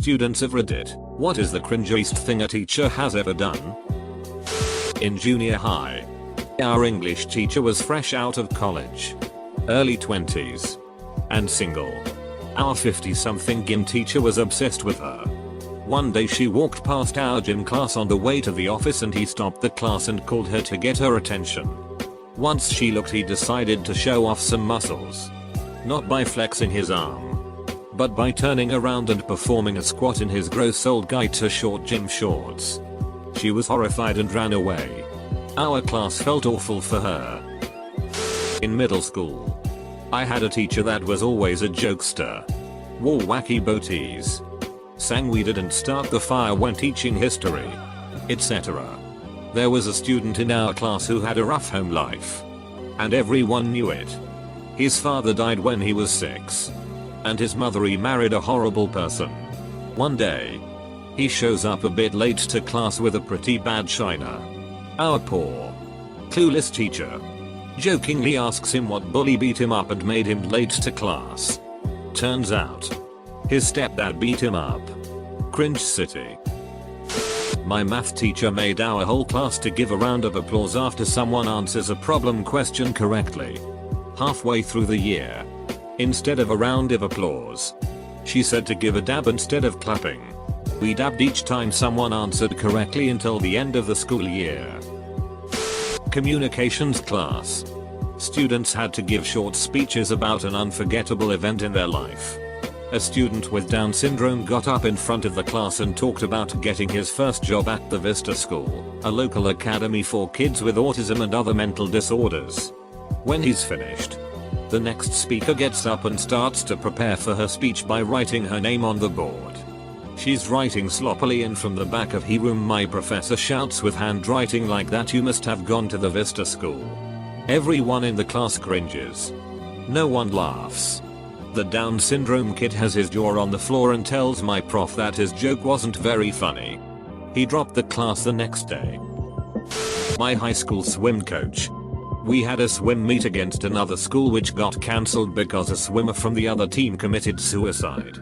Students of Reddit, what is the cringiest thing a teacher has ever done? In junior high, our English teacher was fresh out of college, early 20s, and single. Our 50-something gym teacher was obsessed with her. One day she walked past our gym class on the way to the office and he stopped the class and called her to get her attention. Once she looked, he decided to show off some muscles. Not by flexing his arm, but by turning around and performing a squat in his gross old guy to short gym shorts. She was horrified and ran away. Our class felt awful for her. In middle school, I had a teacher that was always a jokester. Wore wacky boaties. Sang "We Didn't Start the Fire" when teaching history, etc. There was a student in our class who had a rough home life, and everyone knew it. His father died when he was 6, and his mother remarried a horrible person. One day, he shows up a bit late to class with a pretty bad shiner. Our poor, clueless teacher jokingly asks him what bully beat him up and made him late to class. Turns out, his stepdad beat him up. Cringe city. My math teacher made our whole class to give a round of applause after someone answers a problem question correctly. Halfway through the year, instead of a round of applause, she said to give a dab instead of clapping. We dabbed each time someone answered correctly until the end of the school year. Communications class. Students had to give short speeches about an unforgettable event in their life. A student with Down syndrome got up in front of the class and talked about getting his first job at the Vista School, a local academy for kids with autism and other mental disorders. When he's finished, the next speaker gets up and starts to prepare for her speech by writing her name on the board. She's writing sloppily, and from the back of her room my professor shouts, "With handwriting like that you must have gone to the Vista School." Everyone in the class cringes. No one laughs. The Down syndrome kid has his jaw on the floor and tells my prof that his joke wasn't very funny. He dropped the class the next day. My high school swim coach. We had a swim meet against another school which got cancelled because a swimmer from the other team committed suicide.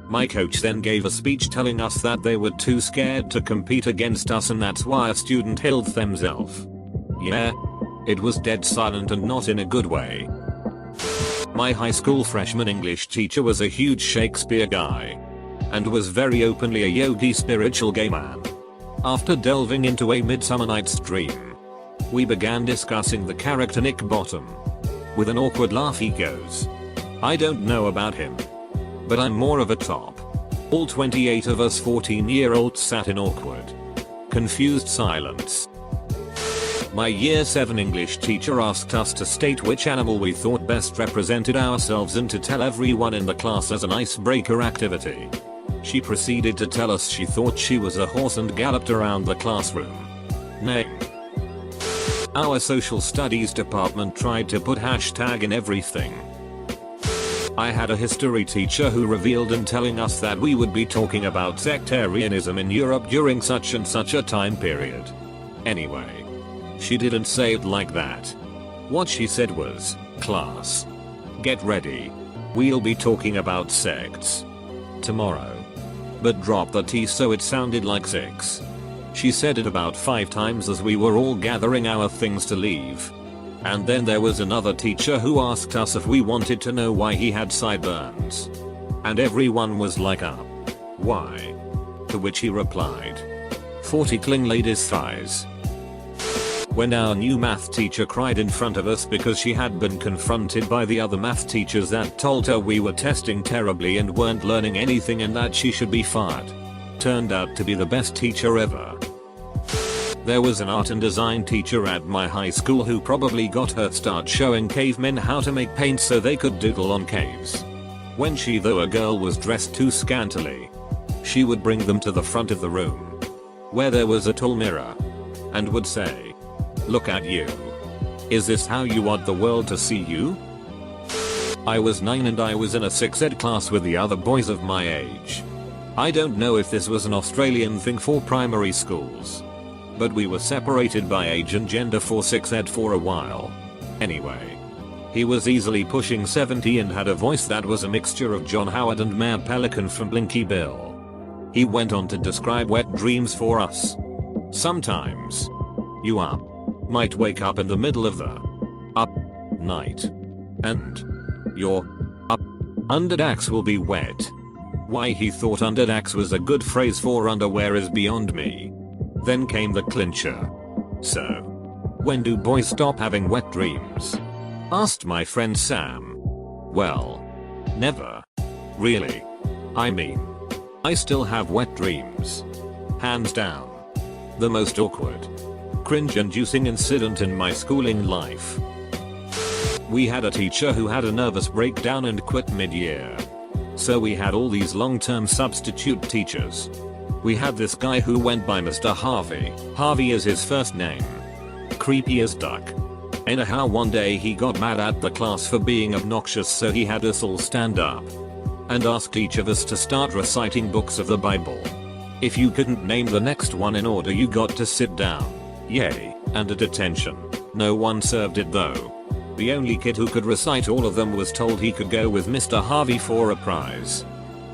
My coach then gave a speech telling us that they were too scared to compete against us and that's why a student killed themselves. Yeah, it was dead silent and not in a good way. My high school freshman English teacher was a huge Shakespeare guy, and was very openly a yogi spiritual gay man. After delving into A Midsummer Night's Dream, we began discussing the character Nick Bottom. With an awkward laugh he goes, "I don't know about him, but I'm more of a top." All 28 of us 14-year-olds sat in awkward, confused silence. My year 7 English teacher asked us to state which animal we thought best represented ourselves and to tell everyone in the class as an icebreaker activity. She proceeded to tell us she thought she was a horse and galloped around the classroom. Name. Our social studies department tried to put hashtag in everything. I had a history teacher who revealed in telling us that we would be talking about sectarianism in Europe during such and such a time period. Anyway, she didn't say it like that. What she said was, "Class, get ready. We'll be talking about sects tomorrow." But dropped the T so it sounded like 6. She said it about 5 times as we were all gathering our things to leave. And then there was another teacher who asked us if we wanted to know why he had sideburns. And everyone was like, why? To which he replied, 40 cling ladies' thighs. When our new math teacher cried in front of us because she had been confronted by the other math teachers that told her we were testing terribly and weren't learning anything and that she should be fired. Turned out to be the best teacher ever. There was an art and design teacher at my high school who probably got her start showing cavemen how to make paint so they could doodle on caves. When she, though a girl, was dressed too scantily, she would bring them to the front of the room, where there was a tall mirror, and would say, "Look at you. Is this how you want the world to see you?" I was 9 and I was in a 6 ed class with the other boys of my age. I don't know if this was an Australian thing for primary schools, but we were separated by age and gender for 6 ed for a while. Anyway, he was easily pushing 70 and had a voice that was a mixture of John Howard and Mayor Pelican from Blinky Bill. He went on to describe wet dreams for us. Sometimes you might wake up in the middle of the night and your underdax will be wet. Why he thought underdax was a good phrase for underwear is beyond me. Then came the clincher. So, when do boys stop having wet dreams? Asked my friend Sam. Well, never. Really. I mean, I still have wet dreams. Hands down. The most awkward, cringe-inducing incident in my schooling life. We had a teacher who had a nervous breakdown and quit mid-year. So we had all these long-term substitute teachers. We had this guy who went by Mr. Harvey. Harvey is his first name. Creepy as duck. Anyhow, one day he got mad at the class for being obnoxious, so he had us all stand up and asked each of us to start reciting books of the Bible. If you couldn't name the next one in order, you got to sit down. Yay, and a detention. No one served it though. The only kid who could recite all of them was told he could go with Mr. Harvey for a prize.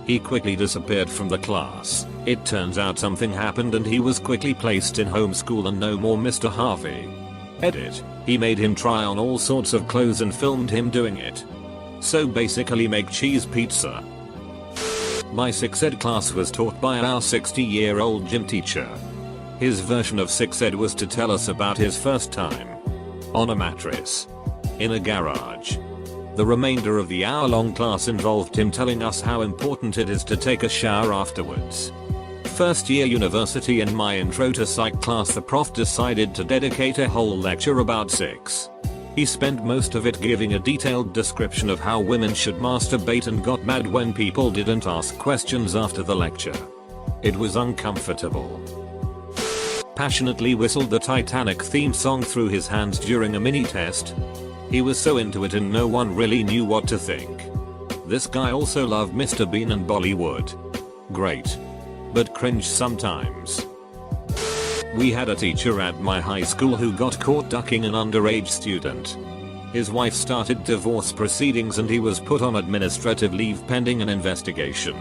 He quickly disappeared from the class. It turns out something happened and he was quickly placed in homeschool and no more Mr. Harvey. Edit. He made him try on all sorts of clothes and filmed him doing it. So basically make cheese pizza. My 6 ed class was taught by our 60-year-old gym teacher. His version of 6 ed was to tell us about his first time on a mattress in a garage. The remainder of the hour-long class involved him telling us how important it is to take a shower afterwards. First year university, in my intro to psych class, the prof decided to dedicate a whole lecture about sex. He spent most of it giving a detailed description of how women should masturbate and got mad when people didn't ask questions after the lecture. It was uncomfortable. Passionately whistled the Titanic theme song through his hands during a mini test. He was so into it and no one really knew what to think. This guy also loved Mr. Bean and Bollywood. Great. But cringe sometimes. We had a teacher at my high school who got caught ducking an underage student. His wife started divorce proceedings and he was put on administrative leave pending an investigation.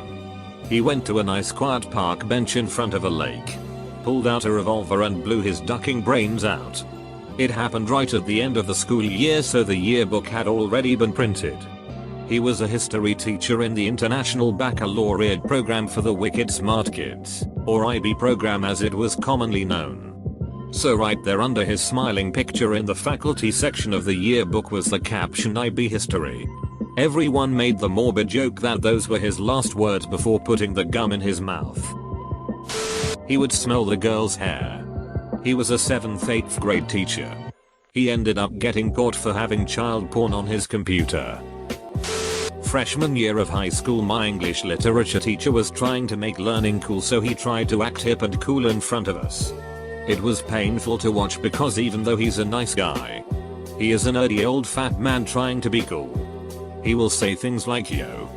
He went to a nice quiet park bench in front of a lake, pulled out a revolver and blew his ducking brains out. It happened right at the end of the school year, so the yearbook had already been printed. He was a history teacher in the International Baccalaureate program for the Wicked Smart Kids, or IB program as it was commonly known. So right there under his smiling picture in the faculty section of the yearbook was the caption IB History. Everyone made the morbid joke that those were his last words before putting the gum in his mouth. He would smell the girl's hair. He was a 7th-8th grade teacher. He ended up getting caught for having child porn on his computer. Freshman year of high school, my English literature teacher was trying to make learning cool, so he tried to act hip and cool in front of us. It was painful to watch because even though he's a nice guy, he is a nerdy old fat man trying to be cool. He will say things like yo,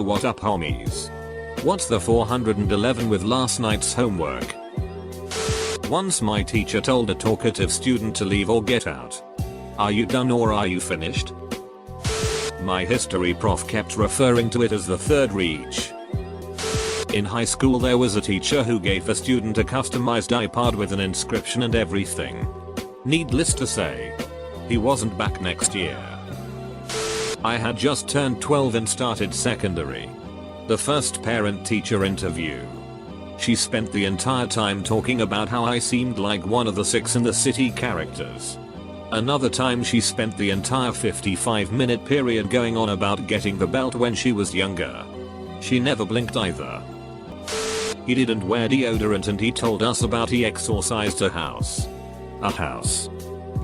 what up homies? What's the 411 with last night's homework? Once my teacher told a talkative student to leave or get out. Are you done or are you finished? My history prof kept referring to it as the third reach. In high school there was a teacher who gave a student a customized iPod with an inscription and everything. Needless to say, he wasn't back next year. I had just turned 12 and started secondary. The first parent-teacher interview. She spent the entire time talking about how I seemed like one of the Six in the City characters. Another time she spent the entire 55-minute period going on about getting the belt when she was younger. She never blinked either. He didn't wear deodorant and he told us about he exorcised a house.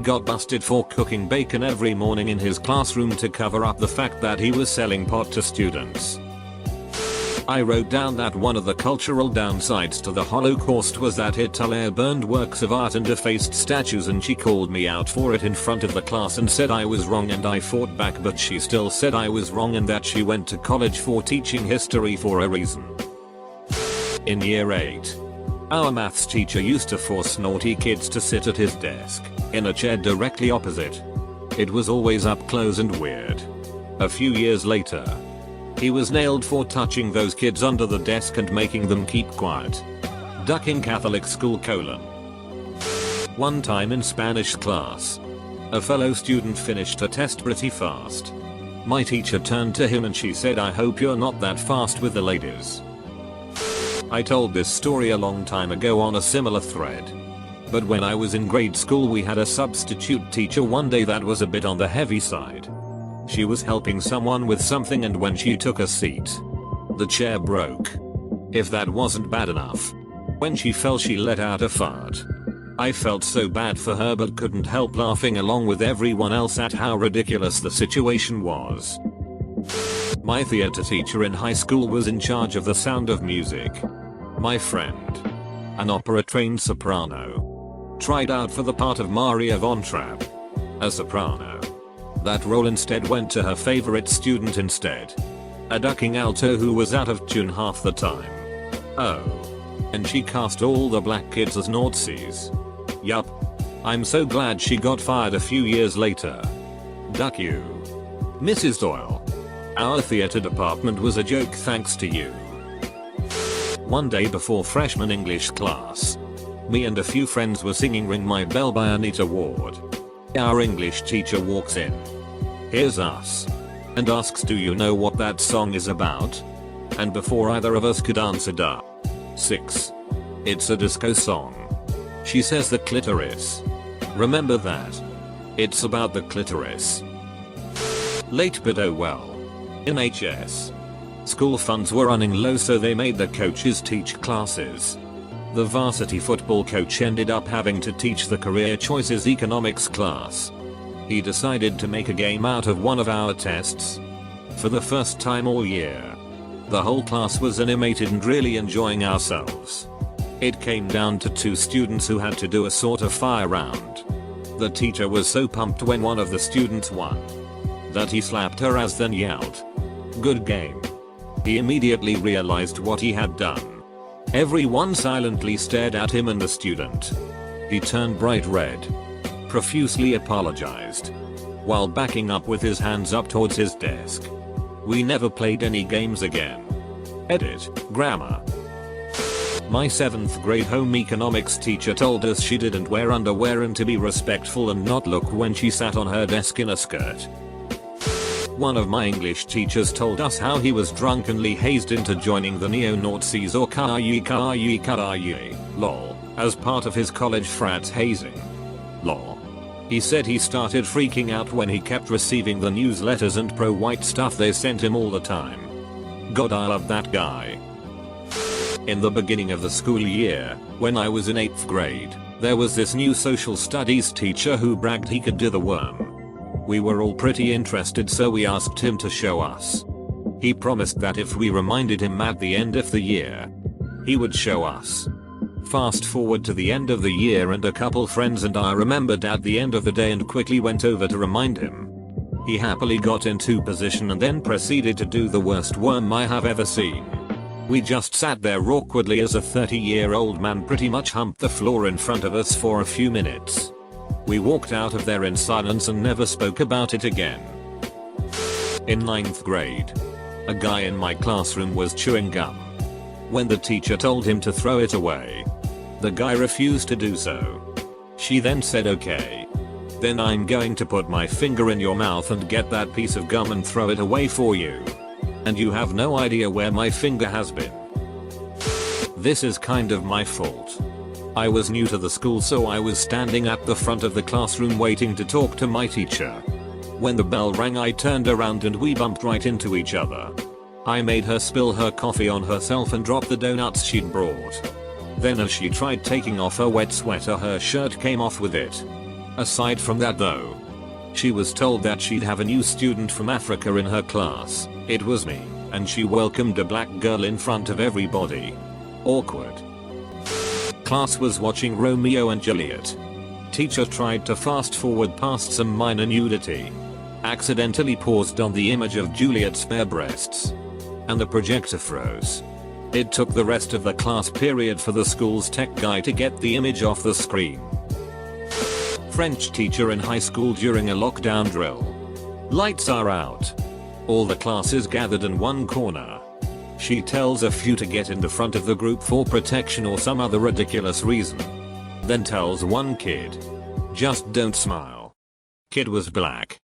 Got busted for cooking bacon every morning in his classroom to cover up the fact that he was selling pot to students. I wrote down that one of the cultural downsides to the Holocaust was that Hitler burned works of art and defaced statues, and she called me out for it in front of the class and said I was wrong, and I fought back, but she still said I was wrong and that she went to college for teaching history for a reason. In year 8, our maths teacher used to force naughty kids to sit at his desk, in a chair directly opposite. It was always up close and weird. A few years later, He was nailed for touching those kids under the desk and making them keep quiet. Ducking Catholic school : One time in Spanish class, a fellow student finished a test pretty fast. My teacher turned to him and she said, "I hope you're not that fast with the ladies." I told this story a long time ago on a similar thread. But when I was in grade school we had a substitute teacher one day that was a bit on the heavy side. She was helping someone with something and when she took a seat, the chair broke. If that wasn't bad enough, when she fell she let out a fart. I felt so bad for her but couldn't help laughing along with everyone else at how ridiculous the situation was. My theater teacher in high school was in charge of the sound of music. My friend, an opera-trained soprano, tried out for the part of Maria von Trapp, a soprano. That role instead went to her favorite student instead, a ducking alto who was out of tune half the time. Oh. And she cast all the black kids as Nazis. Yup. I'm so glad she got fired a few years later. Duck you, Mrs. Doyle. Our theater department was a joke thanks to you. One day before freshman English class, me and a few friends were singing Ring My Bell by Anita Ward. Our English teacher walks in, hears us, and asks, "Do you know what that song is about?" And before either of us could answer, 6. It's a disco song. She says the clitoris. Remember that. It's about the clitoris. Late but oh well. In HS, school funds were running low so they made the coaches teach classes. The varsity football coach ended up having to teach the career choices economics class. He decided to make a game out of one of our tests. For the first time all year, the whole class was animated and really enjoying ourselves. It came down to 2 students who had to do a sort of fire round. The teacher was so pumped when one of the students won that he slapped her ass then yelled, "Good game." He immediately realized what he had done. Everyone silently stared at him and the student. He turned bright red, profusely apologized, while backing up with his hands up towards his desk. We never played any games again. Edit, grammar. My 7th grade home economics teacher told us she didn't wear underwear and to be respectful and not look when she sat on her desk in a skirt. One of my English teachers told us how he was drunkenly hazed into joining the neo-Nazis or KIE lol, as part of his college frat hazing. Lol. He said he started freaking out when he kept receiving the newsletters and pro-white stuff they sent him all the time. God, I love that guy. In the beginning of the school year, when I was in 8th grade, there was this new social studies teacher who bragged he could do the worm. We were all pretty interested so we asked him to show us. He promised that if we reminded him at the end of the year, he would show us. Fast forward to the end of the year and a couple friends and I remembered at the end of the day and quickly went over to remind him. He happily got into position and then proceeded to do the worst worm I have ever seen. We just sat there awkwardly as a 30-year-old man pretty much humped the floor in front of us for a few minutes. We walked out of there in silence and never spoke about it again. In 9th grade, a guy in my classroom was chewing gum. When the teacher told him to throw it away, the guy refused to do so. She then said, "Okay. Then I'm going to put my finger in your mouth and get that piece of gum and throw it away for you. And you have no idea where my finger has been." This is kind of my fault. I was new to the school so I was standing at the front of the classroom waiting to talk to my teacher. When the bell rang I turned around and we bumped right into each other. I made her spill her coffee on herself and drop the donuts she'd brought. Then as she tried taking off her wet sweater her shirt came off with it. Aside from that though, she was told that she'd have a new student from Africa in her class. It was me, and she welcomed a black girl in front of everybody. Awkward. Class was watching Romeo and Juliet. Teacher tried to fast forward past some minor nudity. Accidentally paused on the image of Juliet's bare breasts. And the projector froze. It took the rest of the class period for the school's tech guy to get the image off the screen. French teacher in high school during a lockdown drill. Lights are out. All the class is gathered in one corner. She tells a few to get in the front of the group for protection or some other ridiculous reason. Then tells one kid, "Just don't smile." Kid was black.